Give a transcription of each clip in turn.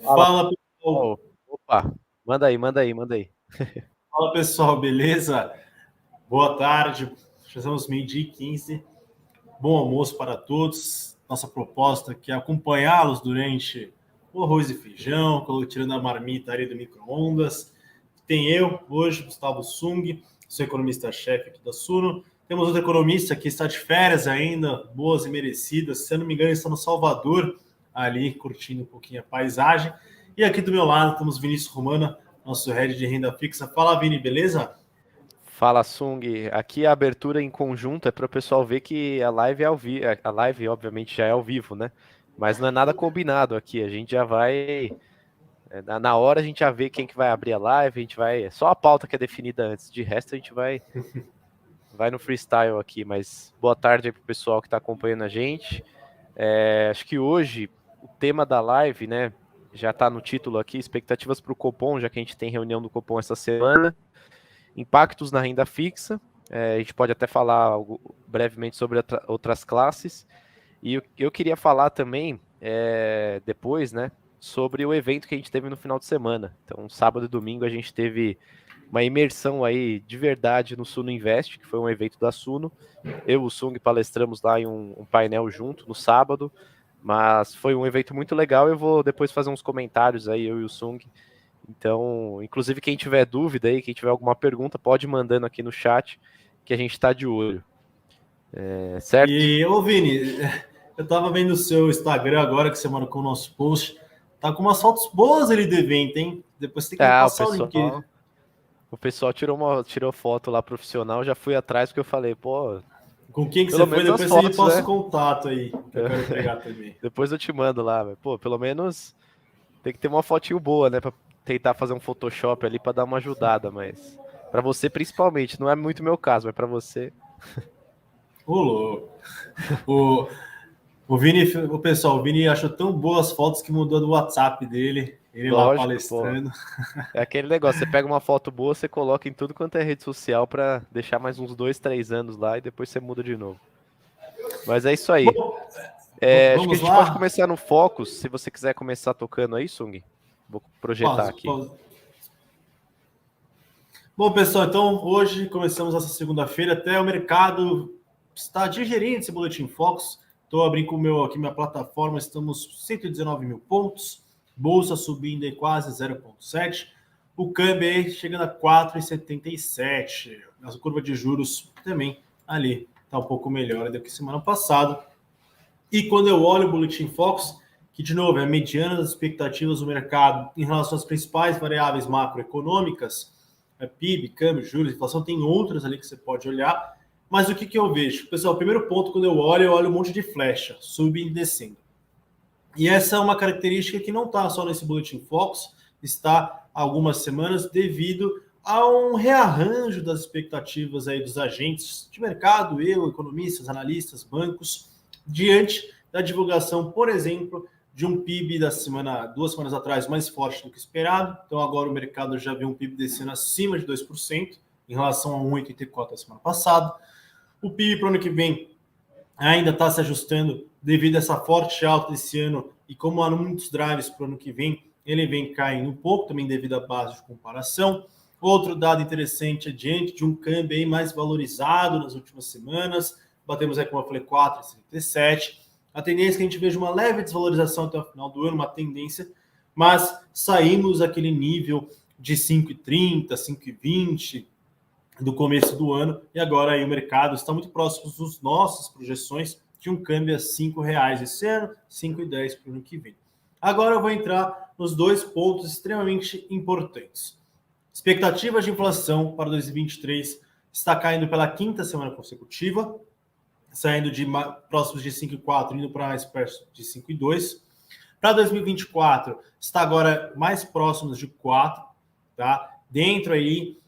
Fala, Fala, pessoal. opa, manda aí. Fala, pessoal, beleza? Boa tarde. Já estamos meio-dia e 15. Bom almoço para todos. Nossa proposta aqui é acompanhá-los durante o arroz e feijão, tirando a marmita ali do micro-ondas. Tem eu, hoje, Gustavo Sung, sou economista-chefe aqui da Suno. Temos outro economista que está de férias ainda, boas e merecidas. Se eu não me engano, ele está no Salvador, ali, curtindo um pouquinho a paisagem. E aqui do meu lado temos Vinícius Romana, nosso head de renda fixa. Fala, Vini, beleza? Fala, Sung. Aqui a abertura em conjunto é para o pessoal ver que a live é ao vivo. A live, obviamente, já é ao vivo, né? Mas não é nada combinado aqui. A gente já vai. Na hora a gente já vê quem que vai abrir a live, a gente vai. É só a pauta que é definida antes. De resto, a gente vai no freestyle aqui. Mas boa tarde aí pro pessoal que está acompanhando a gente. Acho que hoje o tema da live, né? Já está no título aqui, expectativas para o Copom, já que a gente tem reunião do Copom essa semana. Impactos na renda fixa. A gente pode até falar brevemente sobre outras classes. E eu queria falar também, depois, né, sobre o evento que a gente teve no final de semana. Então, sábado e domingo a gente teve uma imersão aí de verdade no Suno Invest, que foi um evento da Suno. Eu e o Sung palestramos lá em um painel junto no sábado, mas foi um evento muito legal. Eu vou depois fazer uns comentários aí, eu e o Sung. Então, inclusive, quem tiver dúvida aí, quem tiver alguma pergunta, pode ir mandando aqui no chat, que a gente está de olho. Certo? E, ô Vini, eu tava vendo o seu Instagram agora que você marcou o nosso post. Tá com umas fotos boas ali do evento, hein? Depois você tem que me Ah, passar o link. o pessoal tirou foto lá profissional, já fui atrás porque eu falei, pô, Com quem que pelo você foi? menos as Depois você me fotos, passa o né? contato aí, que eu quero pegar também. Depois eu te mando lá, mas, pô, pelo menos tem que ter uma fotinho boa, né, pra tentar fazer um Photoshop ali pra dar uma ajudada, mas pra você principalmente, não é muito meu caso, mas pra você, Ô, louco. O, o Vini, o pessoal, o Vini achou tão boas fotos que mudou do WhatsApp dele, ele lá lógico, pô. palestrando. É aquele negócio, você pega uma foto boa, você coloca em tudo quanto é rede social pra deixar mais uns 2, 3 anos lá e depois você muda de novo. Mas é isso aí. Bom, Acho que a vamos gente pode lá? começar no Focus, se você quiser começar tocando aí, Sung. Vou projetar Pausa, aqui. pausa. Bom, pessoal, então hoje começamos essa segunda-feira. Até o mercado está digerindo esse boletim Focus. Estou abrindo com o meu, aqui minha plataforma, estamos 119 mil pontos, bolsa subindo aí quase 0,7, o câmbio aí chegando a 4,77. A curva de juros também ali está um pouco melhor do que semana passada. E quando eu olho o boletim Focus, que de novo é a mediana das expectativas do mercado em relação às principais variáveis macroeconômicas, PIB, câmbio, juros, inflação, tem outras ali que você pode olhar. Mas o que, que eu vejo? Pessoal, o primeiro ponto, quando eu olho um monte de flecha, subindo e descendo. E essa é uma característica que não está só nesse Boletim Focus, está há algumas semanas devido a um rearranjo das expectativas aí dos agentes de mercado, economistas, analistas, bancos, diante da divulgação, por exemplo, de um PIB da semana, 2 semanas atrás, mais forte do que esperado. Então agora o mercado já vê um PIB descendo acima de 2%, em relação a 1,84% da semana passada. O PIB para o ano que vem ainda está se ajustando devido a essa forte alta desse ano e como há muitos drives para o ano que vem, ele vem caindo um pouco também devido à base de comparação. Outro dado interessante é diante de um câmbio aí mais valorizado nas últimas semanas, batemos aí, como eu falei, 4,67. A tendência é que a gente veja uma leve desvalorização até o final do ano, uma tendência, mas saímos daquele nível de 5,30, 5,20 do começo do ano, e agora aí o mercado está muito próximo das nossas projeções de um câmbio a R$ 5 esse ano, 5,10 para o ano que vem. Agora eu vou entrar nos dois pontos extremamente importantes. Expectativas de inflação para 2023 está caindo pela quinta semana consecutiva, saindo de próximos de 5,4, indo para mais perto de 5,2. Para 2024, está agora mais próximos de 4, tá? Dentro aí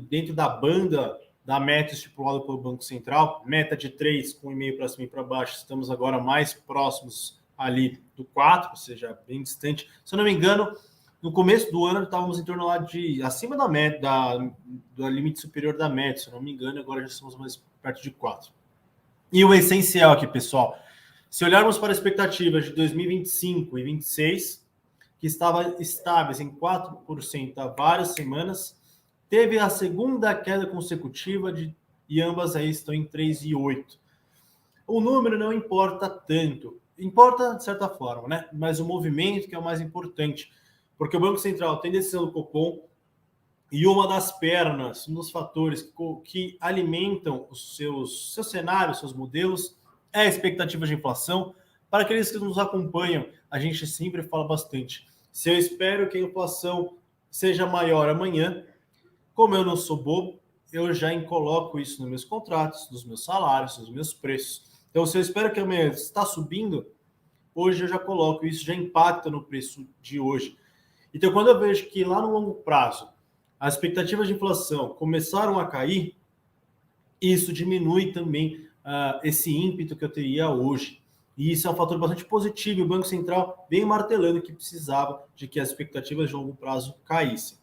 dentro da banda da meta estipulada pelo Banco Central, meta de 3 com 1,5 para cima e para baixo, estamos agora mais próximos ali do 4, ou seja, bem distante. Se eu não me engano, no começo do ano estávamos em torno lá de acima da meta, do limite superior da meta, se eu não me engano, agora já estamos mais perto de 4. E o essencial aqui, pessoal, se olharmos para expectativas de 2025 e 2026, que que estava estáveis em 4% há várias semanas, teve a segunda queda consecutiva e ambas aí estão em 3,8%. O número não importa tanto, importa de certa forma, né? Mas o movimento que é o mais importante, porque o Banco Central tem decisão do Copom e uma das pernas, um dos fatores que alimentam os seus cenários, seus modelos, é a expectativa de inflação. Para aqueles que nos acompanham, a gente sempre fala bastante. Se eu espero que a inflação seja maior amanhã, como eu não sou bobo, eu já coloco isso nos meus contratos, nos meus salários, nos meus preços. Então, se eu espero que amanhã está subindo, hoje eu já coloco isso, já impacta no preço de hoje. Então, quando eu vejo que lá no longo prazo as expectativas de inflação começaram a cair, isso diminui também esse ímpeto que eu teria hoje. E isso é um fator bastante positivo. O Banco Central vem martelando que precisava de que as expectativas de longo prazo caíssem.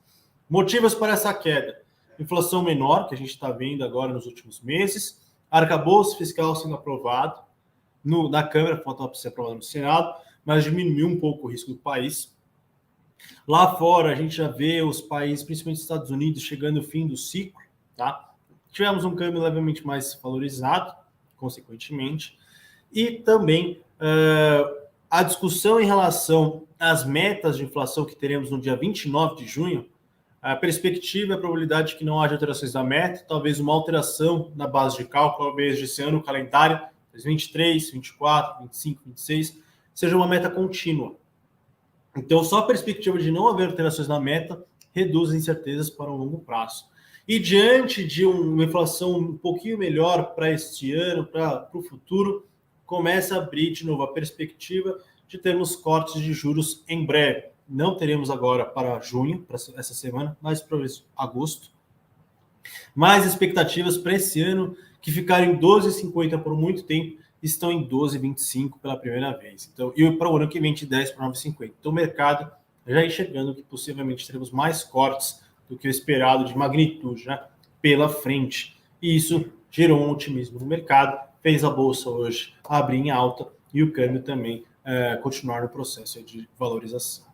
Motivos para essa queda: inflação menor, que a gente está vendo agora nos últimos meses, arcabouço fiscal sendo aprovado na Câmara, falta para ser aprovado no Senado, mas diminuiu um pouco o risco do país. Lá fora, a gente já vê os países, principalmente os Estados Unidos, chegando ao fim do ciclo, tá? Tivemos um câmbio levemente mais valorizado, consequentemente, e também a discussão em relação às metas de inflação que teremos no dia 29 de junho, a perspectiva e a probabilidade de que não haja alterações da meta, talvez uma alteração na base de cálculo, talvez desse ano, o calendário, 23, 24, 25, 26, seja uma meta contínua. Então, só a perspectiva de não haver alterações na meta reduz as incertezas para um longo prazo. E diante de uma inflação um pouquinho melhor para este ano, para o futuro, começa a abrir de novo a perspectiva de termos cortes de juros em breve. Não teremos agora para junho, para essa semana, mas para agosto. Mais expectativas para esse ano, que ficaram em 12,50 por muito tempo, estão em 12,25 pela primeira vez. Então, e para o ano que vem de 10 para 9,50. Então, o mercado já enxergando que possivelmente teremos mais cortes do que o esperado de magnitude, né, pela frente. E isso gerou um otimismo no mercado, fez a bolsa hoje abrir em alta e o câmbio também continuar no processo de valorização.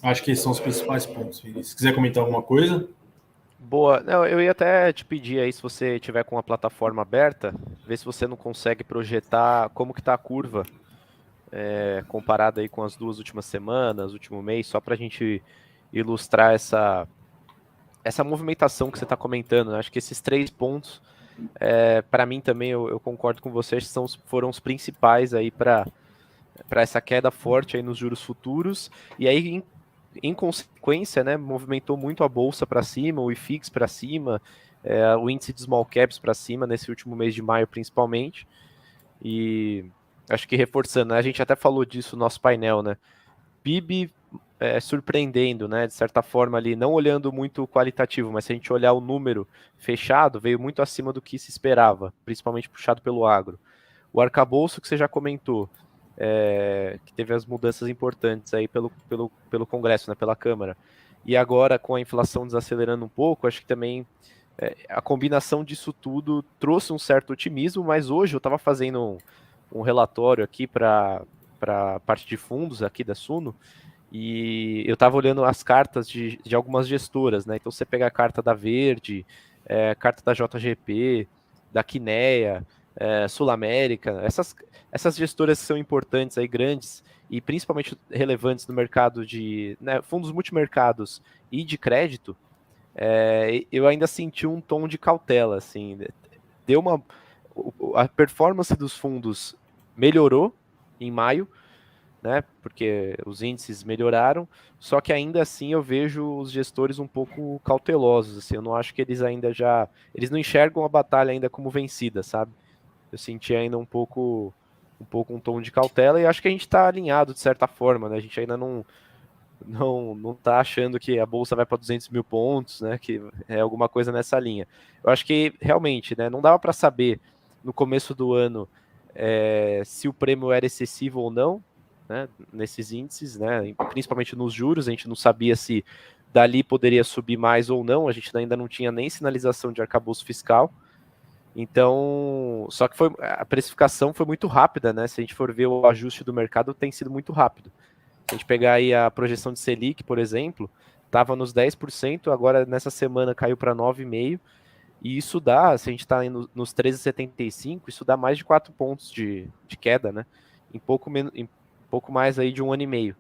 Acho que esses são os principais pontos, Vinícius. Se quiser comentar alguma coisa? Boa. Não, eu ia até te pedir aí, se você tiver com a plataforma aberta, ver se você não consegue projetar como que tá a curva comparada aí com as duas últimas semanas, último mês, só para a gente ilustrar essa movimentação que você está comentando, né? Acho que esses 3 pontos, para mim também, eu concordo com vocês, foram os principais aí para essa queda forte aí nos juros futuros, e aí em consequência, né, movimentou muito a bolsa para cima, o IFIX para cima, o índice de small caps para cima nesse último mês de maio principalmente, e acho que reforçando, né, a gente até falou disso no nosso painel, né, PIB surpreendendo, né, de certa forma ali, não olhando muito qualitativo, mas se a gente olhar o número fechado, veio muito acima do que se esperava, principalmente puxado pelo agro. O arcabouço que você já comentou, que teve as mudanças importantes aí pelo Congresso, né, pela Câmara, e agora com a inflação desacelerando um pouco, acho que também a combinação disso tudo trouxe um certo otimismo, mas hoje eu estava fazendo um relatório aqui para a parte de fundos aqui da Suno, e eu estava olhando as cartas de algumas gestoras, né? Então você pega a carta da Verde, carta da JGP, da Kinea, Sul América, essas gestoras que são importantes aí, grandes e principalmente relevantes no mercado de fundos multimercados e de crédito, eu ainda senti um tom de cautela, assim, a performance dos fundos melhorou em maio, né, porque os índices melhoraram, só que ainda assim eu vejo os gestores um pouco cautelosos, assim, eu não acho que eles não enxergam a batalha ainda como vencida, sabe? Eu senti ainda um pouco um tom de cautela e acho que a gente está alinhado de certa forma, né? A gente ainda não tá achando que a bolsa vai para 200 mil pontos, né? Que é alguma coisa nessa linha. Eu acho que realmente, né? Não dava para saber no começo do ano se o prêmio era excessivo ou não, né? Nesses índices, né? Principalmente nos juros, a gente não sabia se dali poderia subir mais ou não. A gente ainda não tinha nem sinalização de arcabouço fiscal. Então, só que a precificação foi muito rápida, né? Se a gente for ver o ajuste do mercado, tem sido muito rápido. Se a gente pegar aí a projeção de Selic, por exemplo, estava nos 10%, agora nessa semana caiu para 9,5%, e isso dá, se a gente está nos 13,75, isso dá mais de 4 pontos de queda, né? Em pouco mais aí de 1 ano e meio.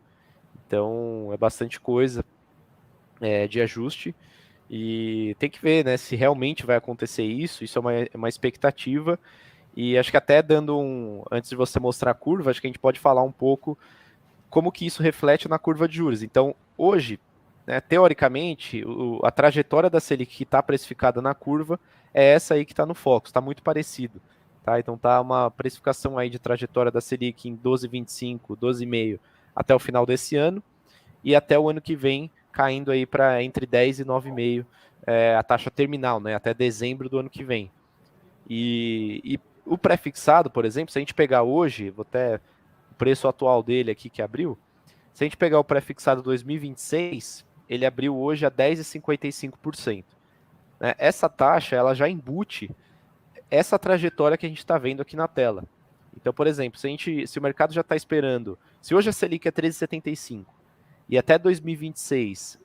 Então, é bastante coisa de ajuste. E tem que ver, né, se realmente vai acontecer isso. Isso é uma expectativa. E acho que até antes de você mostrar a curva, acho que a gente pode falar um pouco como que isso reflete na curva de juros. Então, hoje, né, teoricamente, a trajetória da Selic que está precificada na curva é essa aí que está no Focus, está muito parecido. Tá? Então tá uma precificação aí de trajetória da Selic em 12,25, 12,5 até o final desse ano, e até o ano que vem caindo aí para entre 10 e 9,5 a taxa terminal, né, até dezembro do ano que vem. E o pré-fixado, por exemplo, se a gente pegar hoje, vou até o preço atual dele aqui que abriu, se a gente pegar o pré-fixado 2026, ele abriu hoje a 10,55%. Né? Essa taxa, ela já embute essa trajetória que a gente está vendo aqui na tela. Então, por exemplo, se o mercado já está esperando, se hoje a Selic é 13,75 e até 2026,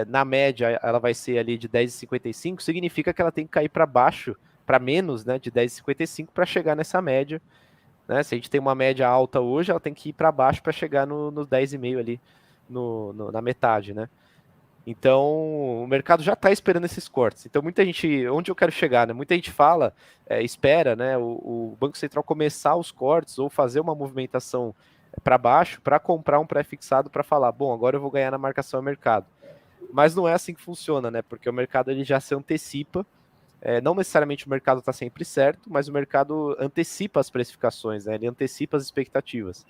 na média, ela vai ser ali de 10,55, significa que ela tem que cair para baixo, para menos, né, de 10,55 para chegar nessa média. Né? Se a gente tem uma média alta hoje, ela tem que ir para baixo para chegar no 10,5 ali, na metade, né? Então, o mercado já está esperando esses cortes. Então, muita gente, onde eu quero chegar, né? Muita gente fala, espera, né? O Banco Central começar os cortes ou fazer uma movimentação para baixo para comprar um pré-fixado para falar, bom, agora eu vou ganhar na marcação ao mercado. Mas não é assim que funciona, né? Porque o mercado ele já se antecipa. Não necessariamente o mercado está sempre certo, mas o mercado antecipa as precificações, né? Ele antecipa as expectativas.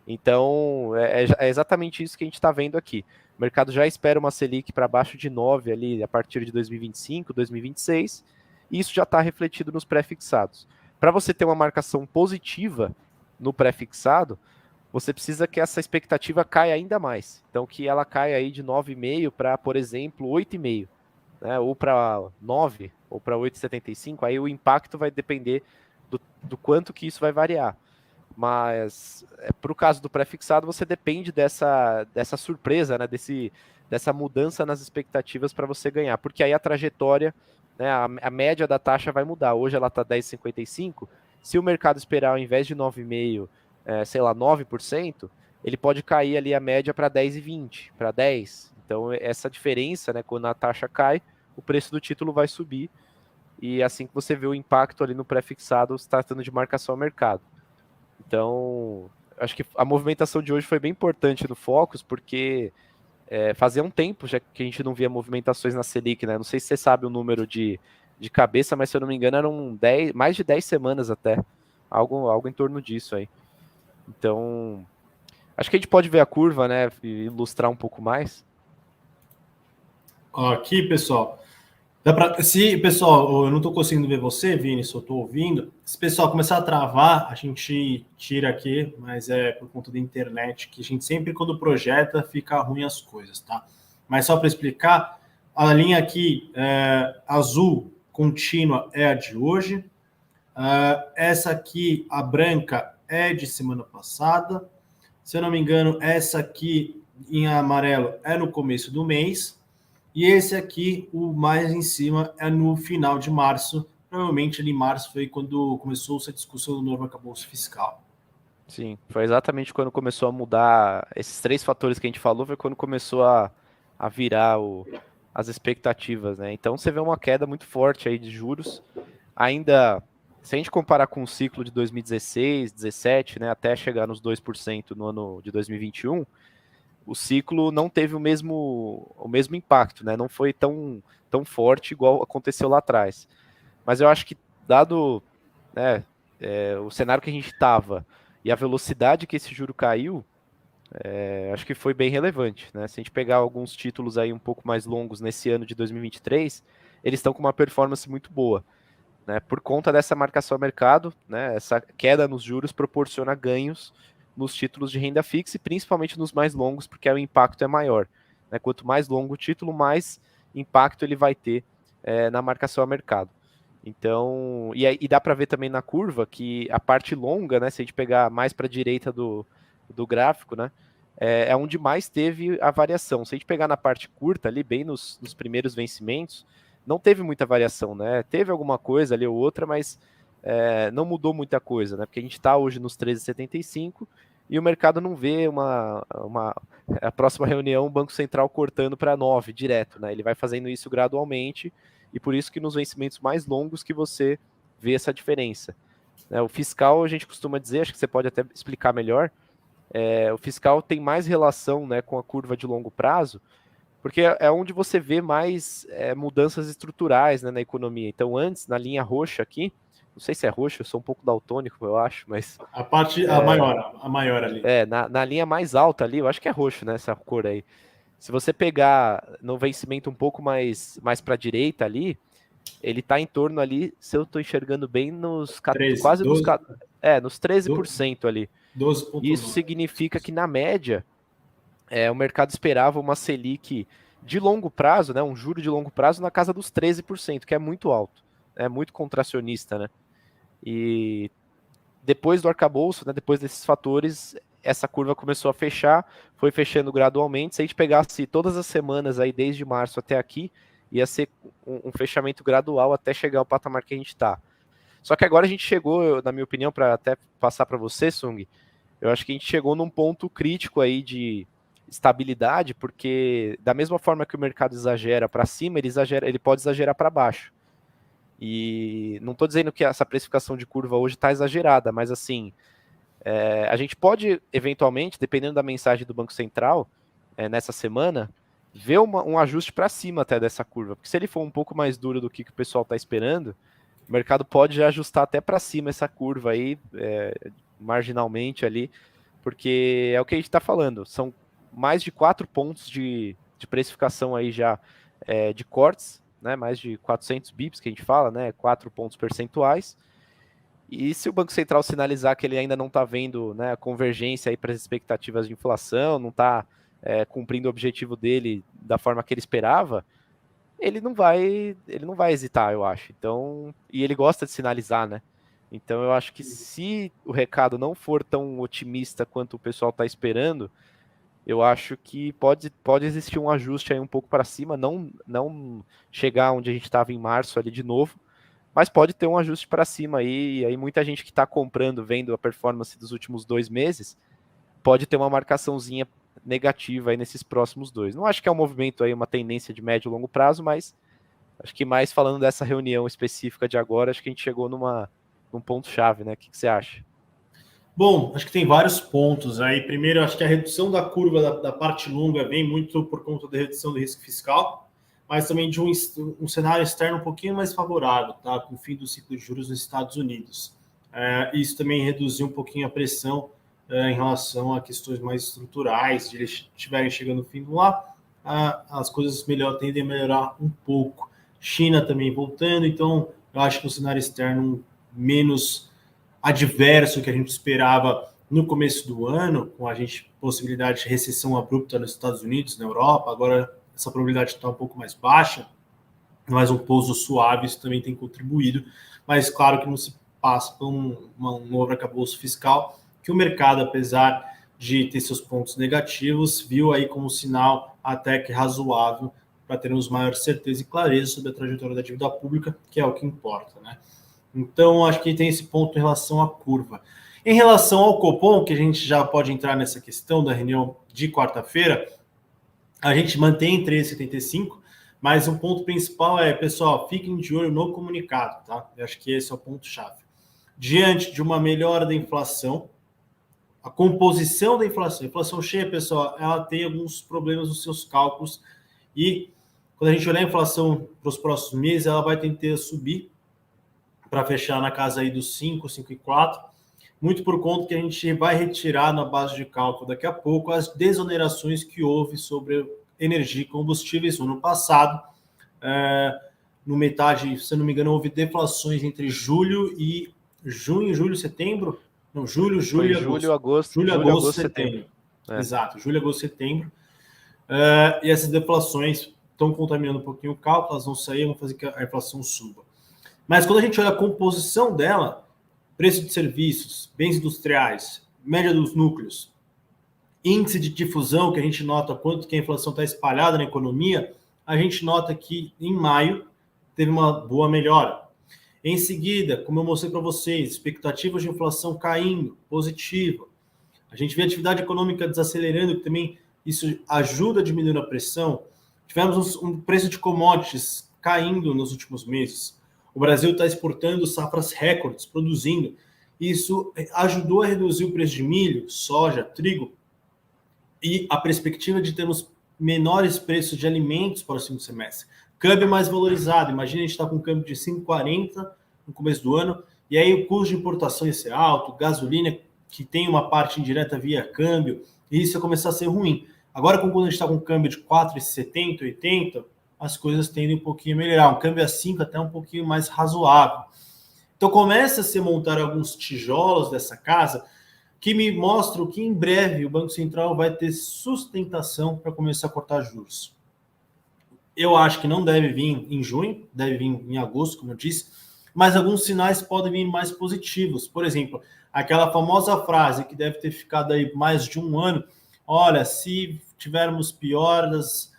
Então, é exatamente isso que a gente está vendo aqui. O mercado já espera uma Selic para baixo de 9 ali a partir de 2025, 2026, e isso já está refletido nos pré-fixados. Para você ter uma marcação positiva no pré-fixado, você precisa que essa expectativa caia ainda mais. Então, que ela caia aí de 9,5 para, por exemplo, 8,5, né? Ou para 9, ou para 8,75, aí o impacto vai depender do quanto que isso vai variar. Mas para o caso do pré-fixado, você depende dessa surpresa, né, dessa mudança nas expectativas para você ganhar, porque aí a trajetória, né, a média da taxa vai mudar. Hoje ela está 10,55, se o mercado esperar ao invés de 9,5, sei lá, 9%, ele pode cair ali a média para 10,20, para 10. Então essa diferença, né, quando a taxa cai, o preço do título vai subir, e assim que você vê o impacto ali no pré-fixado, se tratando de marcação ao mercado. Então, acho que a movimentação de hoje foi bem importante no Focus, porque fazia um tempo já que a gente não via movimentações na Selic, né? Não sei se você sabe o número de cabeça, mas se eu não me engano eram mais de 10 semanas até, algo em torno disso aí. Então, acho que a gente pode ver a curva, né, e ilustrar um pouco mais. Aqui, pessoal, pessoal, eu não estou conseguindo ver você, Vini, só estou ouvindo. Se o pessoal começar a travar, a gente tira aqui, mas é por conta da internet, que a gente sempre, quando projeta, fica ruim as coisas, tá? Mas só para explicar, a linha aqui azul contínua é a de hoje. Essa aqui, a branca, é de semana passada. Se eu não me engano, essa aqui em amarelo é no começo do mês. E esse aqui, o mais em cima, é no final de março. Provavelmente ali em março foi quando começou essa discussão do novo arcabouço fiscal. Sim, foi exatamente quando começou a mudar esses 3 fatores que a gente falou, foi quando começou a virar as expectativas, né? Então você vê uma queda muito forte aí de juros. Ainda, se a gente comparar com o ciclo de 2016, 17, né, até chegar nos 2% no ano de 2021, o ciclo não teve o mesmo impacto, né? Não foi tão forte igual aconteceu lá atrás. Mas eu acho que, dado, né, o cenário que a gente estava e a velocidade que esse juro caiu, acho que foi bem relevante, né? Se a gente pegar alguns títulos aí um pouco mais longos nesse ano de 2023, eles estão com uma performance muito boa, né? Por conta dessa marcação ao mercado, né? Essa queda nos juros proporciona ganhos nos títulos de renda fixa e principalmente nos mais longos, porque aí o impacto é maior, né? Quanto mais longo o título, mais impacto ele vai ter na marcação ao mercado. Então, e dá para ver também na curva que a parte longa, né, se a gente pegar mais para a direita do gráfico, né, é onde mais teve a variação. Se a gente pegar na parte curta ali, bem nos primeiros vencimentos, não teve muita variação, né? Teve alguma coisa ali ou outra, mas não mudou muita coisa, né? Porque a gente está hoje nos 13,75 e o mercado não vê a próxima reunião o Banco Central cortando para 9 direto, né? Ele vai fazendo isso gradualmente e por isso que nos vencimentos mais longos que você vê essa diferença. O fiscal, a gente costuma dizer, acho que você pode até explicar melhor, o fiscal tem mais relação, né, com a curva de longo prazo, porque é onde você vê mais mudanças estruturais, né, na economia. Então, antes, na linha roxa aqui, não sei se é roxa, eu sou um pouco daltônico, eu acho, mas... A maior ali. Na linha mais alta ali, eu acho que é roxo, né, essa cor aí. Se você pegar no vencimento um pouco mais para a direita ali, ele está em torno ali, se eu estou enxergando bem, quase 12, nos 13% ali. 12,9. Isso significa que, na média, o mercado esperava uma Selic de longo prazo, né, um juro de longo prazo na casa dos 13%, que é muito alto, é muito contracionista, né? E depois do arcabouço, né, depois desses fatores, essa curva começou a fechar, foi fechando gradualmente. Se a gente pegasse todas as semanas aí, desde março até aqui, ia ser um fechamento gradual até chegar ao patamar que a gente está. Só que agora a gente chegou, na minha opinião, para até passar para você, Sung, eu acho que a gente chegou num ponto crítico aí de estabilidade, porque da mesma forma que o mercado exagera para cima, ele pode exagerar para baixo. E não estou dizendo que essa precificação de curva hoje está exagerada, mas assim, a gente pode, eventualmente, dependendo da mensagem do Banco Central, nessa semana, ver um ajuste para cima até dessa curva. Porque se ele for um pouco mais duro do que o pessoal está esperando, o mercado pode já ajustar até para cima essa curva aí, marginalmente ali, porque é o que a gente está falando, são mais de 4 pontos de precificação aí já de cortes, né, mais de 400 bips que a gente fala, né, 4 pontos percentuais. E se o Banco Central sinalizar que ele ainda não está vendo, né, a convergência aí para as expectativas de inflação, não está cumprindo o objetivo dele da forma que ele esperava, ele não vai hesitar, eu acho. Então, e ele gosta de sinalizar, né? Então eu acho que se o recado não for tão otimista quanto o pessoal está esperando, eu acho que pode existir um ajuste aí um pouco para cima, não chegar onde a gente estava em março ali de novo, mas pode ter um ajuste para cima aí, e aí muita gente que está comprando, vendo a performance dos últimos 2 meses, pode ter uma marcaçãozinha negativa aí nesses próximos 2. Não acho que é um movimento aí, uma tendência de médio e longo prazo, mas acho que mais falando dessa reunião específica de agora, acho que a gente chegou num ponto-chave, né? O que você acha? Bom, acho que tem vários pontos aí. Primeiro, acho que a redução da curva da parte longa vem muito por conta da redução do risco fiscal, mas também de um cenário externo um pouquinho mais favorável, tá? Com o fim do ciclo de juros nos Estados Unidos. Isso também reduziu um pouquinho a pressão em relação a questões mais estruturais, de eles estiverem chegando no fim do lá, as coisas tendem a melhorar um pouco. China também voltando, então eu acho que o cenário externo menos adverso que a gente esperava no começo do ano, com a gente possibilidade de recessão abrupta nos Estados Unidos, na Europa, agora essa probabilidade está um pouco mais baixa, mas um pouso suave, isso também tem contribuído, mas claro que não se passa por um novo arcabouço fiscal, que o mercado, apesar de ter seus pontos negativos, viu aí como sinal até que razoável para termos maior certeza e clareza sobre a trajetória da dívida pública, que é o que importa, né? Então, acho que tem esse ponto em relação à curva. Em relação ao Copom, que a gente já pode entrar nessa questão da reunião de quarta-feira, a gente mantém 13,75, mas o ponto principal é, pessoal, fiquem de olho no comunicado, tá? Eu acho que esse é o ponto-chave. Diante de uma melhora da inflação, a composição da inflação, a inflação cheia, pessoal, ela tem alguns problemas nos seus cálculos e quando a gente olhar a inflação para os próximos meses, ela vai tentar subir para fechar na casa aí dos 5, 5,4, muito por conta que a gente vai retirar na base de cálculo daqui a pouco as desonerações que houve sobre energia e combustíveis no ano passado. No metade, se não me engano, houve deflações entre julho e junho, julho, setembro? Não, julho e agosto. Julho, agosto, setembro. Exato, julho, agosto, setembro. E essas deflações estão contaminando um pouquinho o cálculo, elas vão sair, vão fazer que a inflação suba. Mas quando a gente olha a composição dela, preço de serviços, bens industriais, média dos núcleos, índice de difusão, que a gente nota quanto que a inflação está espalhada na economia, a gente nota que em maio teve uma boa melhora. Em seguida, como eu mostrei para vocês, expectativas de inflação caindo, positiva. A gente vê a atividade econômica desacelerando, que também isso ajuda a diminuir a pressão. Tivemos um preço de commodities caindo nos últimos meses. O Brasil está exportando safras recordes, produzindo. Isso ajudou a reduzir o preço de milho, soja, trigo. E a perspectiva de termos menores preços de alimentos para o segundo semestre. Câmbio mais valorizado. Imagina a gente está com um câmbio de 5,40 no começo do ano, e aí o custo de importação ia ser alto, gasolina, que tem uma parte indireta via câmbio, e isso ia começar a ser ruim. Agora, quando a gente está com um câmbio de 4,70, 80, as coisas tendem um pouquinho a melhorar. Um câmbio a 5 até um pouquinho mais razoável. Então, começa a se montar alguns tijolos dessa casa que me mostram que em breve o Banco Central vai ter sustentação para começar a cortar juros. Eu acho que não deve vir em junho, deve vir em agosto, como eu disse, mas alguns sinais podem vir mais positivos. Por exemplo, aquela famosa frase que deve ter ficado aí mais de um ano: olha, se tivermos pior das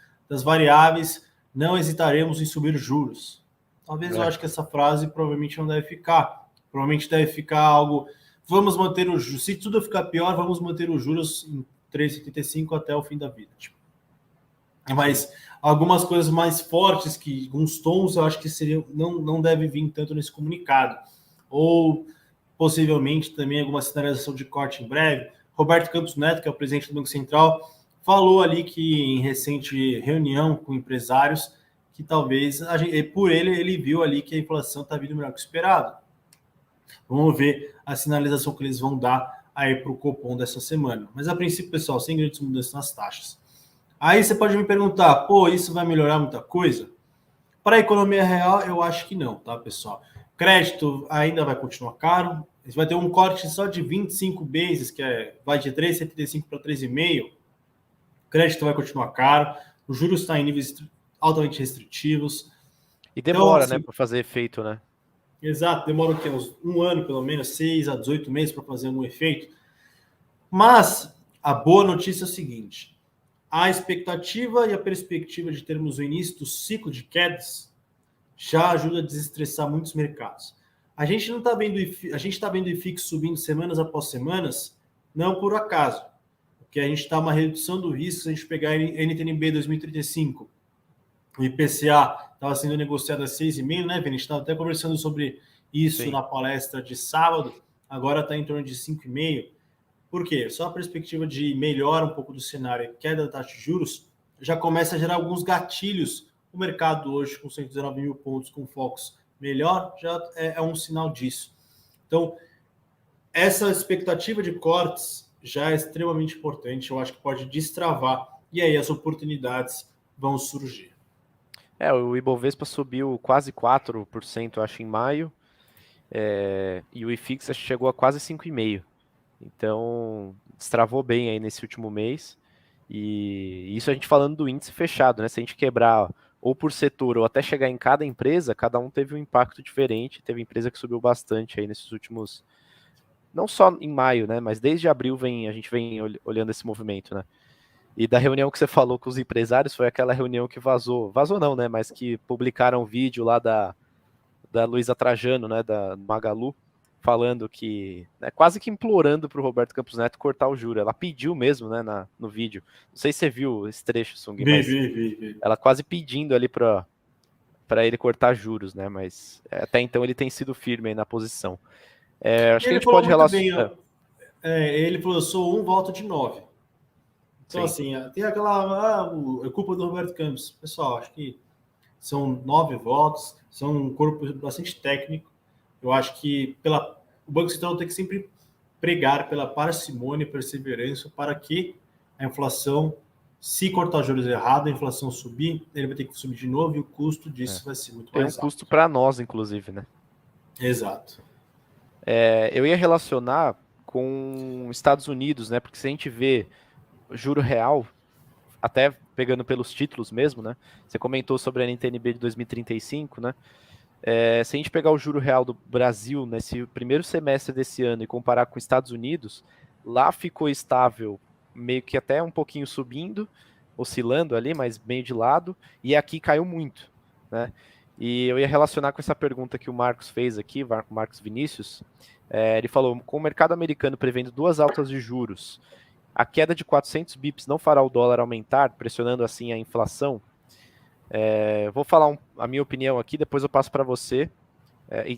variáveis, não hesitaremos em subir juros. Talvez eu acho que essa frase provavelmente não deve ficar. Provavelmente deve ficar algo: vamos manter os juros. Se tudo ficar pior, vamos manter os juros em 3,75 até o fim da vida. Mas algumas coisas mais fortes, que alguns tons, eu acho que não deve vir tanto nesse comunicado. Ou possivelmente também alguma sinalização de corte em breve. Roberto Campos Neto, que é o presidente do Banco Central, falou ali que em recente reunião com empresários, que talvez, por ele viu ali que a inflação está vindo melhor que o esperado. Vamos ver a sinalização que eles vão dar aí para o Copom dessa semana. Mas a princípio, pessoal, sem grandes mudanças nas taxas. Aí você pode me perguntar, pô, isso vai melhorar muita coisa? Para a economia real, eu acho que não, tá, pessoal? Crédito ainda vai continuar caro. Vai ter um corte só de 25 bases, vai de 3,75 para 3,5. Crédito vai continuar caro. Os juros estão em níveis altamente restritivos. E demora, então, assim, né, para fazer efeito, né? Exato, demora uns um ano, pelo menos, 6 a 18 meses para fazer algum efeito. Mas a boa notícia é o seguinte: a expectativa e a perspectiva de termos o início do ciclo de quedas já ajuda a desestressar muitos mercados. A gente não está vendo, a gente está vendo o IFIX subindo semanas após semanas, não por acaso, porque a gente está uma redução do risco. Se a gente pegar a NTNB 2035, o IPCA estava sendo negociado a 6,5, né, Vini? A gente estava até conversando sobre isso. Sim, na palestra de sábado, agora está em torno de 5,5. Por quê? Só a perspectiva de melhora um pouco do cenário, queda da taxa de juros, já começa a gerar alguns gatilhos. O mercado hoje, com 119 mil pontos, com focos melhor, já é um sinal disso. Então, essa expectativa de cortes já é extremamente importante. Eu acho que pode destravar, e aí as oportunidades vão surgir. O Ibovespa subiu quase 4%, acho, em maio, e o IFIX chegou a quase 5,5%. Então, destravou bem aí nesse último mês. E isso a gente falando do índice fechado, né? Se a gente quebrar ou por setor ou até chegar em cada empresa, cada um teve um impacto diferente. Teve empresa que subiu bastante aí nesses últimos... Não só em maio, né? Mas desde abril a gente vem olhando esse movimento, né? E da reunião que você falou com os empresários, foi aquela reunião que vazou. Vazou não, né? Mas que publicaram um vídeo lá da Luísa Trajano, né? Da Magalu, falando que, né, quase que implorando para o Roberto Campos Neto cortar o juro. Ela pediu mesmo, né, no vídeo. Não sei se você viu esse trecho, Sung, mas vi. Ela quase pedindo ali para ele cortar juros, né, mas até então ele tem sido firme aí na posição. Acho que a gente pode relacionar... ele falou, eu sou um voto de 9. Então, sim, assim, tem aquela... é culpa do Roberto Campos. Pessoal, acho que são 9 votos, são um corpo bastante técnico. Eu acho que o Banco Central tem que sempre pregar pela parcimônia e perseverança para que a inflação, se cortar juros errado, a inflação subir, ele vai ter que subir de novo e o custo disso vai ser muito mais alto. Tem um custo para nós, inclusive, né? Exato. Eu ia relacionar com Estados Unidos, né? Porque se a gente vê juro real, até pegando pelos títulos mesmo, né? Você comentou sobre a NTNB de 2035, né? Se a gente pegar o juro real do Brasil nesse primeiro semestre desse ano e comparar com os Estados Unidos, lá ficou estável, meio que até um pouquinho subindo, oscilando ali, mas meio de lado, e aqui caiu muito, né? E eu ia relacionar com essa pergunta que o Marcos fez aqui, Marcos Vinícius. Ele falou, com o mercado americano prevendo 2 altas de juros, a queda de 400 bips não fará o dólar aumentar, pressionando assim a inflação? Vou falar a minha opinião aqui, depois eu passo para você.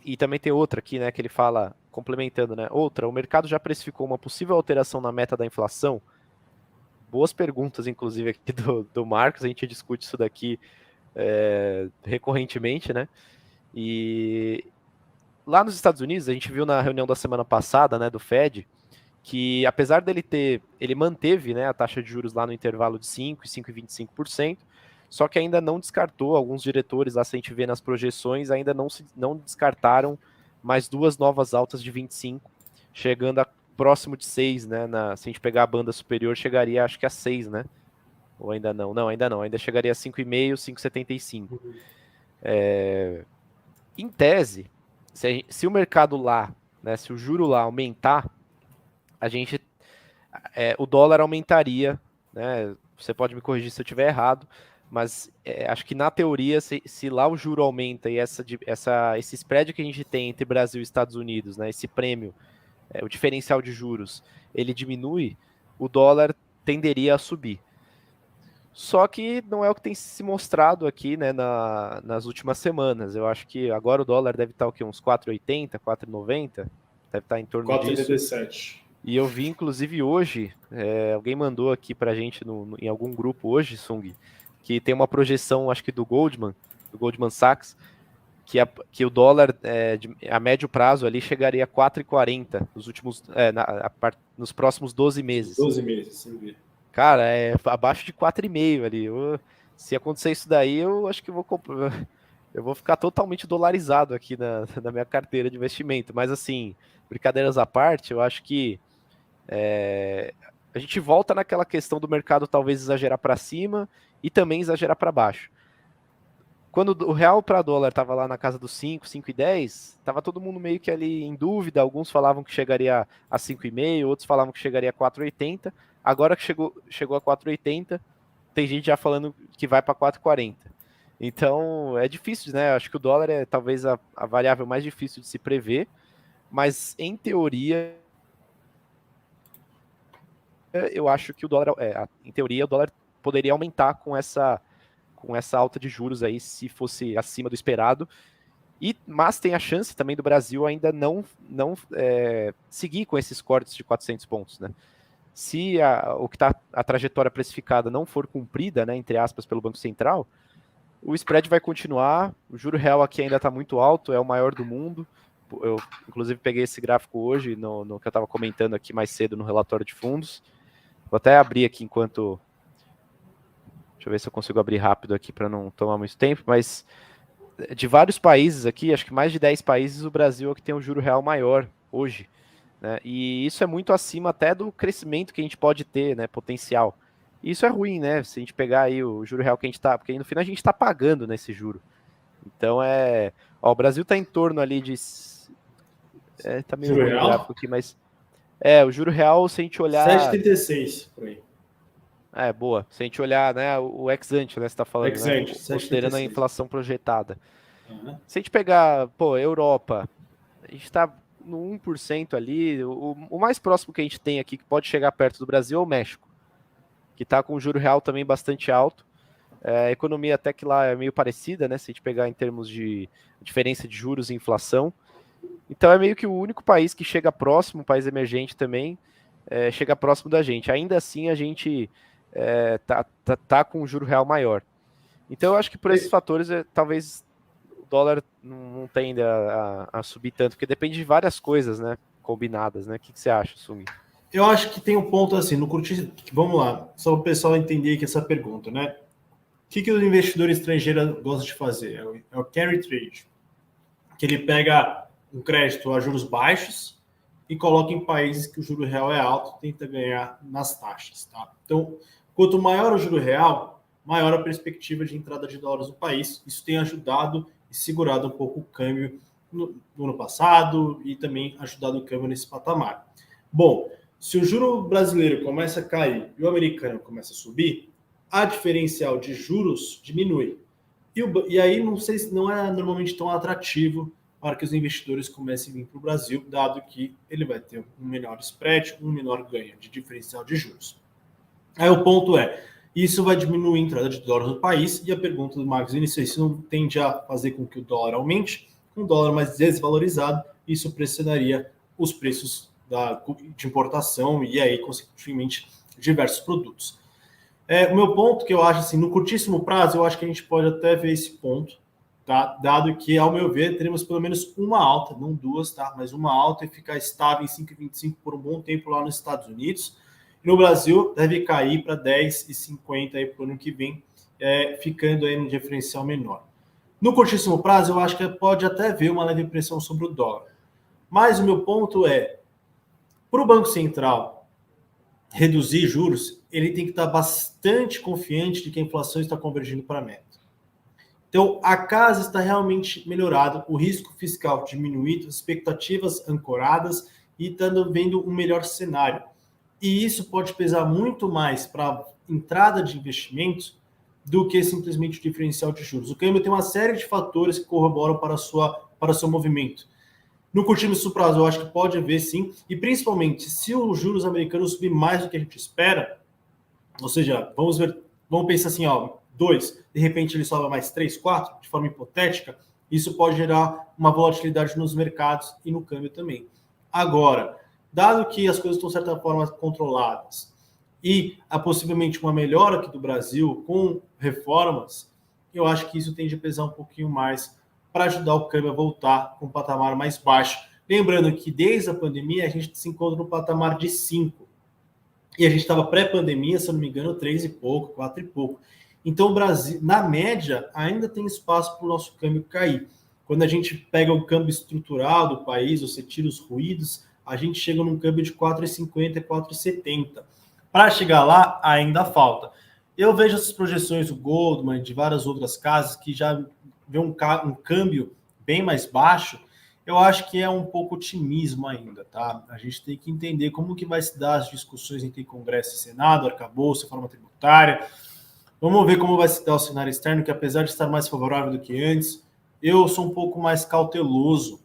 E também tem outra aqui, né, que ele fala, complementando, né? Outra, o mercado já precificou uma possível alteração na meta da inflação? Boas perguntas, inclusive, aqui do Marcos, a gente discute isso daqui recorrentemente, né? E lá nos Estados Unidos, a gente viu na reunião da semana passada, né, do Fed, que apesar ele manteve, né, a taxa de juros lá no intervalo de 5% e 5,25%, só que ainda não descartou, alguns diretores lá, se a gente vê nas projeções, ainda não descartaram mais 2 novas altas de 25, chegando a próximo de 6, né, se a gente pegar a banda superior, chegaria acho que a 6, né, ou ainda não, ainda chegaria a 5,5, 5,75. Em tese, se o mercado lá, né, se o juro lá aumentar, o dólar aumentaria, né? Você pode me corrigir se eu estiver errado, mas acho que na teoria, se lá o juro aumenta e esse spread que a gente tem entre Brasil e Estados Unidos, né, esse prêmio, o diferencial de juros, ele diminui, o dólar tenderia a subir. Só que não é o que tem se mostrado aqui, né, nas últimas semanas. Eu acho que agora o dólar deve estar o quê? Uns 4,80, 4,90? Deve estar em torno disso. 4,87. E eu vi, inclusive, hoje, alguém mandou aqui pra gente em algum grupo hoje, Sung, que tem uma projeção, acho que do Goldman Sachs, que o dólar a médio prazo ali chegaria a 4,40 nos próximos 12 meses. 12 meses, sem ver. Cara, abaixo de 4,5 ali. Se acontecer isso daí, eu acho que eu vou ficar totalmente dolarizado aqui na minha carteira de investimento. Mas assim, brincadeiras à parte, eu acho que a gente volta naquela questão do mercado talvez exagerar para cima e também exagerar para baixo. Quando o real para dólar estava lá na casa dos 5, 5,10, estava todo mundo meio que ali em dúvida. Alguns falavam que chegaria a 5,5, outros falavam que chegaria a 4,80. Agora que chegou a 4,80, tem gente já falando que vai para 4,40. Então é difícil, né? Acho que o dólar é talvez a variável mais difícil de se prever, mas em teoria eu acho que o dólar, em teoria, o dólar poderia aumentar com essa alta de juros aí, se fosse acima do esperado. Mas tem a chance também do Brasil ainda não seguir com esses cortes de 400 pontos, né? Se a trajetória precificada não for cumprida, né, entre aspas, pelo Banco Central, o spread vai continuar, o juro real aqui ainda está muito alto, é o maior do mundo. Eu, inclusive, peguei esse gráfico hoje, no que eu estava comentando aqui mais cedo no relatório de fundos. Vou até abrir aqui enquanto... Deixa eu ver se eu consigo abrir rápido aqui para não tomar muito tempo, mas de vários países aqui, acho que mais de 10 países, o Brasil é o que tem um juro real maior hoje, né? E isso é muito acima até do crescimento que a gente pode ter, né, potencial. E isso é ruim, né? Se a gente pegar aí o juro real que a gente tá, porque aí no final a gente está pagando nesse juro. Então o Brasil está em torno ali de tá meio ruim o gráfico aqui, mas o juro real, se a gente olhar 7,36 por aí. Boa. Se a gente olhar, né, o ex-ante, né, você está falando, né, considerando a inflação projetada. Uhum. Se a gente pegar, Europa, a gente está no 1% ali, o mais próximo que a gente tem aqui, que pode chegar perto do Brasil, é o México, que está com o juro real também bastante alto. A economia até que lá é meio parecida, né, se a gente pegar em termos de diferença de juros e inflação. Então é meio que o único país que chega próximo, país emergente também, chega próximo da gente. Ainda assim, a gente tá com um juro real maior. Então eu acho que por esses fatores, talvez o dólar não tenda a subir tanto, porque depende de várias coisas, né, combinadas, né? O que você acha, Sung? Eu acho que tem um ponto assim, no curtir, vamos lá, só para o pessoal entender aqui essa pergunta, né? O que o investidor estrangeiro gosta de fazer? É o carry trade, que ele pega um crédito a juros baixos e coloca em países que o juro real é alto, tenta ganhar nas taxas, tá? Então, quanto maior o juro real, maior a perspectiva de entrada de dólares no país. Isso tem ajudado e segurado um pouco o câmbio no ano passado e também ajudado o câmbio nesse patamar. Bom, se o juro brasileiro começa a cair e o americano começa a subir, a diferencial de juros diminui. E aí não sei se não é normalmente tão atrativo para que os investidores comecem a vir para o Brasil, dado que ele vai ter um menor spread, um menor ganho de diferencial de juros. Aí o ponto é, isso vai diminuir a entrada de dólar no país, e a pergunta do Marcos iniciou, isso não tende a fazer com que o dólar aumente, com o dólar mais desvalorizado, isso pressionaria os preços de importação e aí, consequentemente, diversos produtos. O meu ponto que eu acho assim, no curtíssimo prazo, eu acho que a gente pode até ver esse ponto, tá? Dado que, ao meu ver, teremos pelo menos uma alta, não duas, tá? Mas uma alta e ficar estável em 5,25 por um bom tempo lá nos Estados Unidos. E no Brasil, deve cair para 10,50 aí para o ano que vem, ficando aí no diferencial menor. No curtíssimo prazo, eu acho que pode até ver uma leve pressão sobre o dólar. Mas o meu ponto é, para o Banco Central reduzir juros, ele tem que estar bastante confiante de que a inflação está convergindo para a meta. Então, a casa está realmente melhorada, o risco fiscal diminuído, expectativas ancoradas e estando vendo um melhor cenário. E isso pode pesar muito mais para a entrada de investimentos do que simplesmente o diferencial de juros. O câmbio tem uma série de fatores que corroboram para o seu movimento. No curtíssimo prazo, eu acho que pode haver sim, e principalmente se os juros americanos subir mais do que a gente espera, ou seja, vamos pensar assim, 2, de repente ele sobe mais 3, 4, de forma hipotética, isso pode gerar uma volatilidade nos mercados e no câmbio também. Agora, dado que as coisas estão, de certa forma, controladas e há possivelmente uma melhora aqui do Brasil com reformas, eu acho que isso tende a pesar um pouquinho mais para ajudar o câmbio a voltar com um patamar mais baixo. Lembrando que desde a pandemia a gente se encontra no patamar de 5. E a gente estava pré-pandemia, se eu não me engano, 3 e pouco, 4 e pouco. Então o Brasil, na média, ainda tem espaço para o nosso câmbio cair. Quando a gente pega o câmbio estrutural do país, você tira os ruídos, a gente chega num câmbio de 4,50, 4,70. Para chegar lá, ainda falta. Eu vejo essas projeções do Goldman, de várias outras casas, que já vê um câmbio bem mais baixo. Eu acho que é um pouco otimismo ainda, tá? A gente tem que entender como que vai se dar as discussões entre Congresso e Senado, arcabouço, reforma tributária. Vamos ver como vai se dar o cenário externo, que apesar de estar mais favorável do que antes, eu sou um pouco mais cauteloso,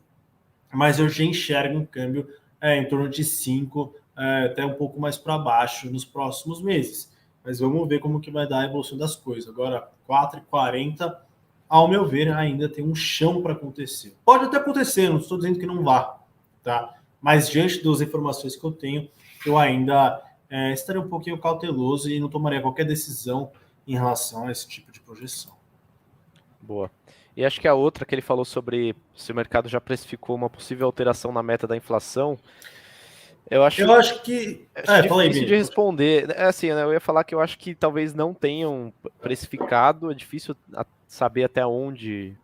mas eu já enxergo um câmbio em torno de 5, até um pouco mais para baixo nos próximos meses. Mas vamos ver como que vai dar a evolução das coisas. Agora, 4,40, ao meu ver, ainda tem um chão para acontecer. Pode até acontecer, não estou dizendo que não vá, tá? Mas diante das informações que eu tenho, eu ainda estaria um pouquinho cauteloso e não tomaria qualquer decisão em relação a esse tipo de projeção. Boa. E acho que a outra que ele falou sobre se o mercado já precificou uma possível alteração na meta da inflação, eu acho que... difícil fala aí, de responder. Assim, né, eu ia falar que eu acho que talvez não tenham precificado, é difícil saber até onde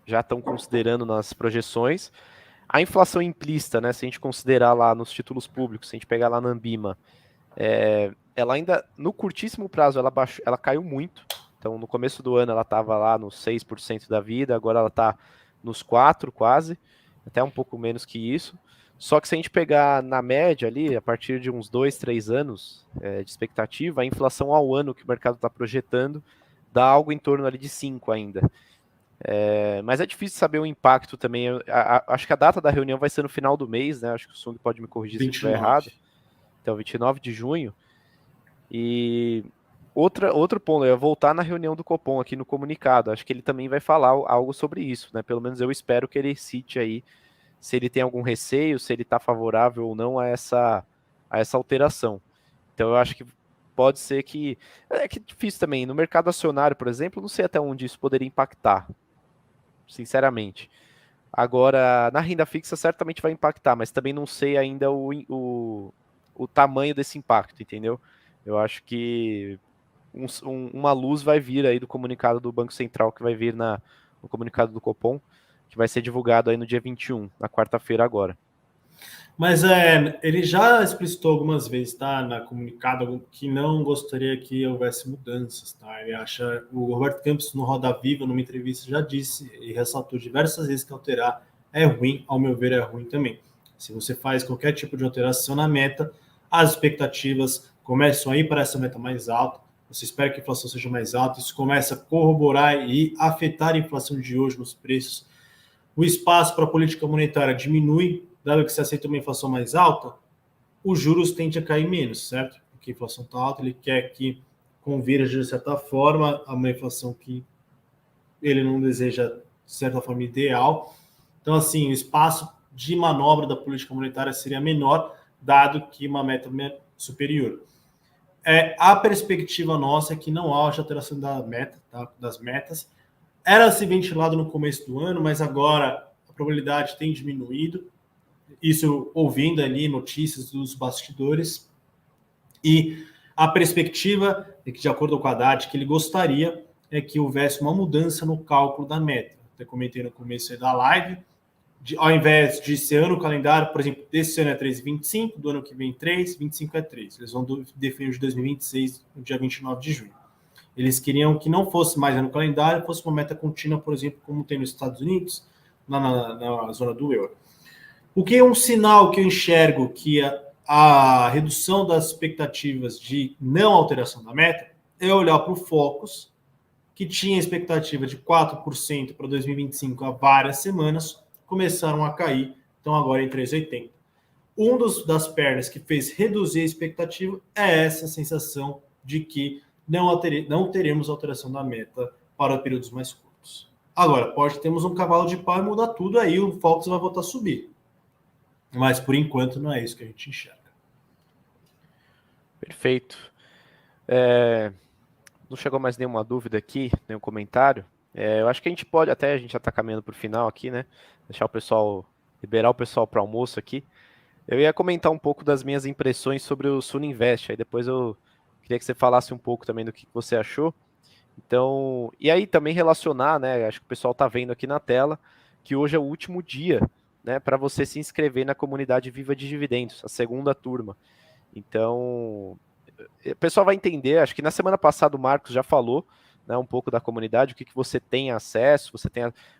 já estão considerando nas projeções. A inflação implícita, né, se a gente considerar lá nos títulos públicos, se a gente pegar lá na Ambima, ela ainda, no curtíssimo prazo, ela caiu muito. Então, no começo do ano, ela estava lá nos 6% da vida, agora ela está nos 4% quase, até um pouco menos que isso. Só que se a gente pegar na média ali, a partir de uns 2, 3 anos de expectativa, a inflação ao ano que o mercado está projetando dá algo em torno ali de 5 ainda. Mas é difícil saber o impacto também. Acho que a data da reunião vai ser no final do mês, né? Acho que o Sung pode me corrigir 29. Se eu estiver errado. Então, 29 de junho. E outro ponto, eu ia voltar na reunião do Copom aqui no comunicado. Acho que ele também vai falar algo sobre isso, né? Pelo menos eu espero que ele cite aí se ele tem algum receio, se ele está favorável ou não a essa alteração. Então eu acho que pode ser que... É que é difícil também. No mercado acionário, por exemplo, não sei até onde isso poderia impactar, sinceramente. Agora, na renda fixa certamente vai impactar, mas também não sei ainda o tamanho desse impacto, entendeu? Eu acho que uma luz vai vir aí do comunicado do Banco Central, que vai vir no comunicado do Copom, que vai ser divulgado aí no dia 21, na quarta-feira agora. Mas ele já explicitou algumas vezes, tá, na comunicado, que não gostaria que houvesse mudanças, tá? Ele acha, o Roberto Campos no Roda Viva, numa entrevista, já disse e ressaltou diversas vezes que alterar é ruim, ao meu ver é ruim também. Se você faz qualquer tipo de alteração na meta, as expectativas começam a ir para essa meta mais alta, você espera que a inflação seja mais alta, isso começa a corroborar e afetar a inflação de hoje nos preços. O espaço para a política monetária diminui, dado que se aceita uma inflação mais alta, os juros tendem a cair menos, certo? Porque a inflação está alta, ele quer que convirja, de certa forma, a uma inflação que ele não deseja, de certa forma, ideal. Então, assim, o espaço de manobra da política monetária seria menor, dado que uma meta superior. A perspectiva nossa é que não haja alteração da meta, tá? Das metas. Era se ventilado no começo do ano, mas agora a probabilidade tem diminuído. Isso ouvindo ali notícias dos bastidores. E a perspectiva é que, de acordo com o Haddad, que ele gostaria é que houvesse uma mudança no cálculo da meta. Até comentei no começo da live, ao invés de ser ano calendário, por exemplo, desse ano é 3,25, do ano que vem 3, 25 é 3. Eles vão definir o de 2026 no dia 29 de junho. Eles queriam que não fosse mais ano calendário, fosse uma meta contínua, por exemplo, como tem nos Estados Unidos, na zona do euro. O que é um sinal que eu enxergo que a redução das expectativas de não alteração da meta é olhar para o Focus, que tinha expectativa de 4% para 2025 há várias semanas, começaram a cair, estão agora em 3,80. Das pernas que fez reduzir a expectativa é essa sensação de que não teremos alteração da meta para períodos mais curtos. Agora, pode termos um cavalo de pau e mudar tudo, aí o Focus vai voltar a subir. Mas, por enquanto, não é isso que a gente enxerga. Perfeito. Não chegou mais nenhuma dúvida aqui, nenhum comentário. Eu acho que a gente pode, até a gente já está caminhando para o final aqui, né? Deixar o pessoal, liberar o pessoal para almoço aqui. Eu ia comentar um pouco das minhas impressões sobre o Suninvest, aí depois eu queria que você falasse um pouco também do que você achou. Então, e aí também relacionar, né? Acho que o pessoal está vendo aqui na tela que hoje é o último dia, né, para você se inscrever na comunidade Viva de Dividendos, a segunda turma. Então, o pessoal vai entender, acho que na semana passada o Marcos já falou, né, um pouco da comunidade, o que você tem acesso,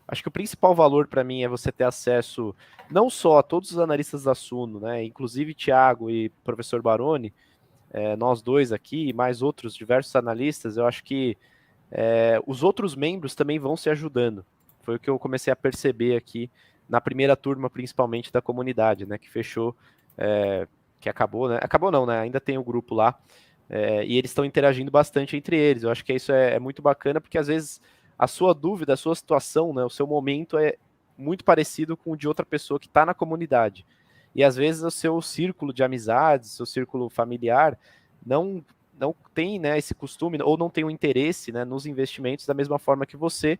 acho que o principal valor para mim é você ter acesso não só a todos os analistas da Suno, né, inclusive Thiago e professor Baroni, nós dois aqui, e mais outros diversos analistas, eu acho que os outros membros também vão se ajudando. Foi o que eu comecei a perceber aqui na primeira turma, principalmente da comunidade, né, que fechou, que acabou, né? Acabou não, né? Ainda tem o grupo lá, e eles estão interagindo bastante entre eles. Eu acho que isso é muito bacana, porque às vezes a sua dúvida, a sua situação, né, o seu momento é muito parecido com o de outra pessoa que está na comunidade. E às vezes o seu círculo de amizades, seu círculo familiar, não tem, né, esse costume ou não tem o interesse, né, nos investimentos da mesma forma que você.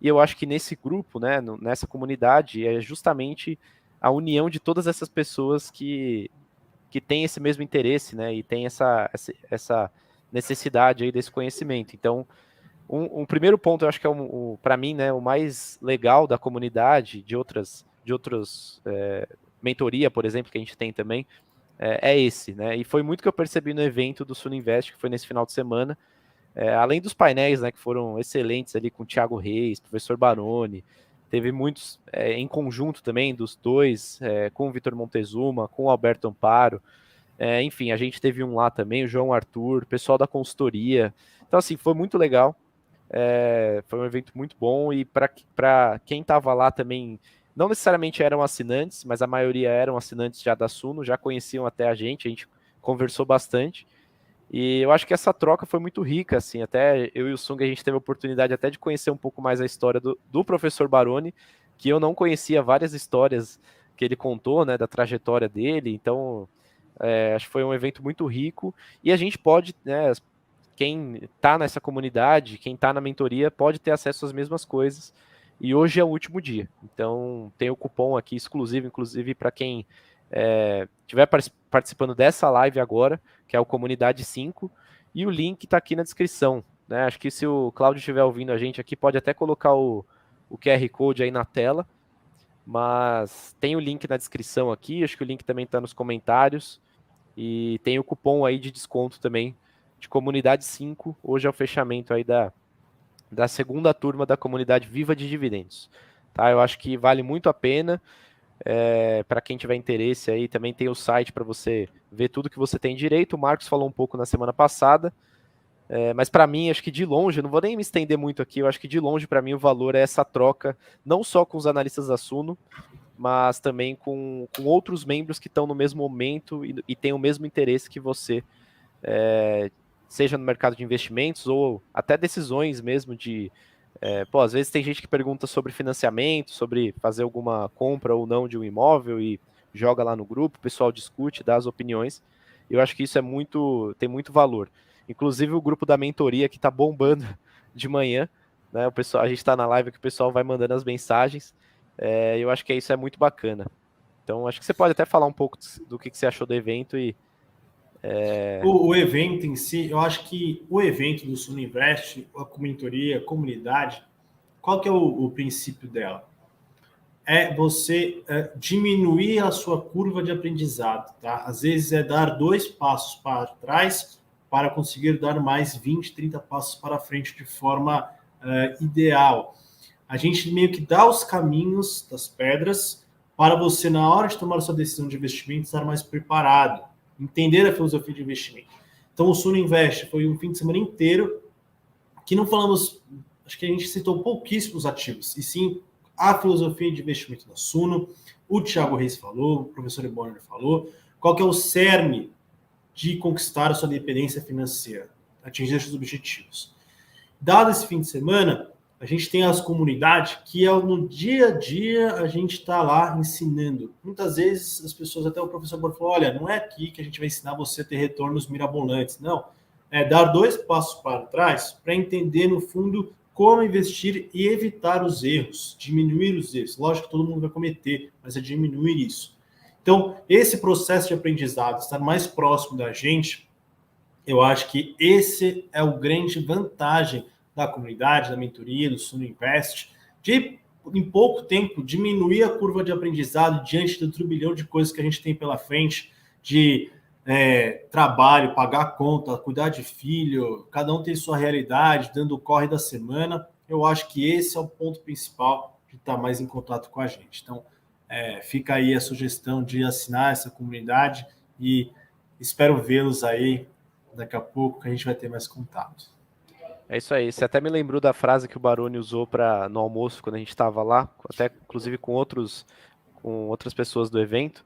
E eu acho que nesse grupo, né, nessa comunidade, é justamente a união de todas essas pessoas que tem esse mesmo interesse, né, e tem essa necessidade aí desse conhecimento. Então, um primeiro ponto, eu acho que é para mim, né, o mais legal da comunidade, de outras mentoria, por exemplo, que a gente tem também, é esse, né, e foi muito que eu percebi no evento do Suninvest, que foi nesse final de semana, além dos painéis, né, que foram excelentes ali com o Thiago Reis, professor Baroni, teve muitos em conjunto também dos dois, com o Vitor Montezuma, com o Alberto Amparo, enfim, a gente teve um lá também, o João Arthur, pessoal da consultoria. Então, assim, foi muito legal. Foi um evento muito bom e para quem estava lá também, não necessariamente eram assinantes, mas a maioria eram assinantes já da Suno, já conheciam até a gente conversou bastante. E eu acho que essa troca foi muito rica, assim, até eu e o Sung a gente teve a oportunidade até de conhecer um pouco mais a história do professor Baroni, que eu não conhecia várias histórias que ele contou, né, da trajetória dele, então acho que foi um evento muito rico, e a gente pode, né, quem está nessa comunidade, quem está na mentoria, pode ter acesso às mesmas coisas, e hoje é o último dia, então tem o cupom aqui exclusivo, inclusive para quem estiver participando dessa live agora, que é o Comunidade 5, e o link está aqui na descrição, né? Acho que se o Cláudio estiver ouvindo a gente aqui, pode até colocar o QR Code aí na tela, mas tem o link na descrição aqui, acho que o link também está nos comentários, e tem o cupom aí de desconto também, de Comunidade 5, hoje é o fechamento aí da segunda turma da comunidade Viva de Dividendos. Tá? Eu acho que vale muito a pena. Para quem tiver interesse aí, também tem o site para você ver tudo que você tem direito. O Marcos falou um pouco na semana passada, mas para mim, acho que de longe, eu não vou nem me estender muito aqui, eu acho que de longe para mim o valor é essa troca, não só com os analistas da Suno, mas também com outros membros que estão no mesmo momento e têm o mesmo interesse que você, seja no mercado de investimentos ou até decisões mesmo de... às vezes tem gente que pergunta sobre financiamento, sobre fazer alguma compra ou não de um imóvel e joga lá no grupo, o pessoal discute, dá as opiniões. Eu acho que isso tem muito valor. Inclusive o grupo da mentoria que está bombando de manhã, né? O pessoal, a gente está na live que o pessoal vai mandando as mensagens. Eu acho que isso é muito bacana. Então acho que você pode até falar um pouco do que você achou do evento e O evento em si, eu acho que o evento do Suno Invest, a mentoria, a comunidade, qual que é o princípio dela? É você diminuir a sua curva de aprendizado, tá? Às vezes é dar 2 passos para trás para conseguir dar mais 20, 30 passos para frente de forma ideal. A gente meio que dá os caminhos das pedras para você, na hora de tomar sua decisão de investimento, estar mais preparado, entender a filosofia de investimento. Então, o Suno Invest foi um fim de semana inteiro que não falamos, acho que a gente citou pouquíssimos ativos, e sim a filosofia de investimento da Suno, o Thiago Reis falou, o professor Bonner falou, qual que é o cerne de conquistar a sua independência financeira, atingir esses objetivos. Dado esse fim de semana, a gente tem as comunidades que no dia a dia a gente está lá ensinando. Muitas vezes as pessoas, até o professor Bonner falou, olha, não é aqui que a gente vai ensinar você a ter retornos mirabolantes, não. É dar 2 passos para trás para entender, no fundo, como investir e evitar os erros, diminuir os erros. Lógico que todo mundo vai cometer, mas é diminuir isso. Então, esse processo de aprendizado, estar mais próximo da gente, eu acho que esse é o grande vantagem da comunidade, da mentoria, do Suno Invest, de, em pouco tempo, diminuir a curva de aprendizado diante do turbilhão de coisas que a gente tem pela frente, de trabalho, pagar conta, cuidar de filho, cada um tem sua realidade, dando o corre da semana. Eu acho que esse é o ponto principal de estar mais em contato com a gente. Então, fica aí a sugestão de assinar essa comunidade e espero vê-los aí daqui a pouco, que a gente vai ter mais contato. é isso aí. Você até me lembrou da frase que o Baroni usou no almoço, quando a gente estava lá, até inclusive com outras pessoas do evento,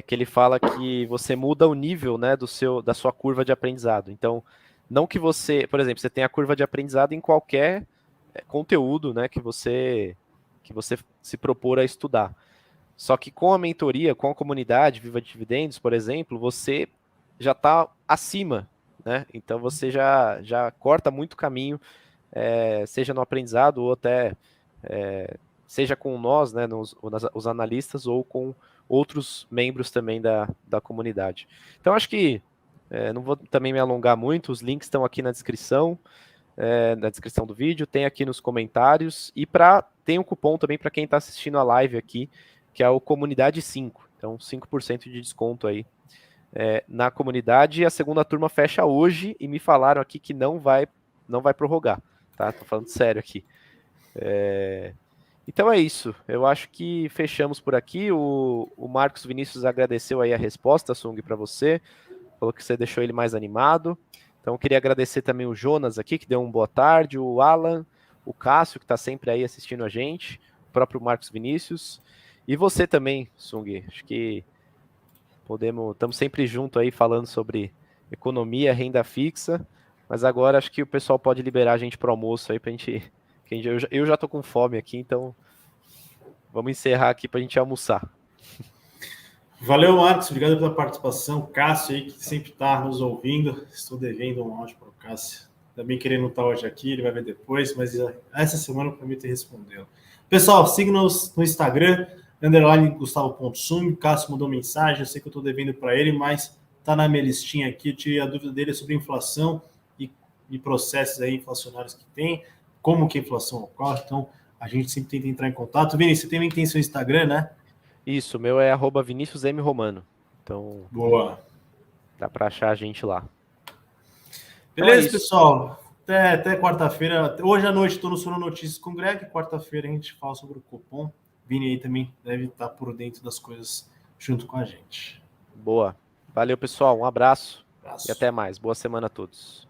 que ele fala que você muda o nível, né, da sua curva de aprendizado. Então, não que você, por exemplo, você tem a curva de aprendizado em qualquer conteúdo, né, que você se propor a estudar. Só que com a mentoria, com a comunidade Viva Dividendos, por exemplo, você já está acima, né? Então você já corta muito caminho, seja no aprendizado ou até seja com nós, né, os analistas, ou com outros membros também da comunidade. Então acho que não vou também me alongar muito, os links estão aqui na descrição do vídeo, tem aqui nos comentários, e tem um cupom também para quem está assistindo a live aqui, que é o Comunidade 5, então 5% de desconto aí na comunidade. A segunda turma fecha hoje e me falaram aqui que não vai prorrogar, tá? Tô falando sério aqui. Então é isso, eu acho que fechamos por aqui. O Marcos Vinícius agradeceu aí a resposta, Sung, para você, falou que você deixou ele mais animado. Então eu queria agradecer também o Jonas aqui, que deu uma boa tarde, o Alan, o Cássio, que está sempre aí assistindo a gente, o próprio Marcos Vinícius, e você também, Sung. Acho que estamos sempre junto aí falando sobre economia, renda fixa, mas agora acho que o pessoal pode liberar a gente para o almoço aí, eu já tô com fome aqui, então vamos encerrar aqui para a gente almoçar. Valeu, Marcos. Obrigado pela participação. Cássio aí, que sempre está nos ouvindo. Estou devendo um áudio para o Cássio. Também querendo estar hoje aqui, ele vai ver depois, mas essa semana eu prometo respondê-lo. Pessoal, siga-nos no Instagram, _Gustavo.sung. O Cássio mandou mensagem, eu sei que eu estou devendo para ele, mas está na minha listinha aqui. Eu tirei a dúvida dele sobre inflação e processos aí inflacionários que tem, como que a inflação ocorre. Então, A gente sempre tenta entrar em contato. Vini, você também tem seu Instagram, né? Isso, o meu é @ViniciusMRomano. Então, Boa. dá para achar a gente lá. Então é Beleza, isso. pessoal? Até quarta-feira. Hoje à noite estou no Sono Notícias com o Greg. Quarta-feira a gente fala sobre o Copom. Vini aí também deve estar por dentro das coisas junto com a gente. Boa. Valeu, pessoal. Um abraço e Abraço. até mais. Boa semana a todos.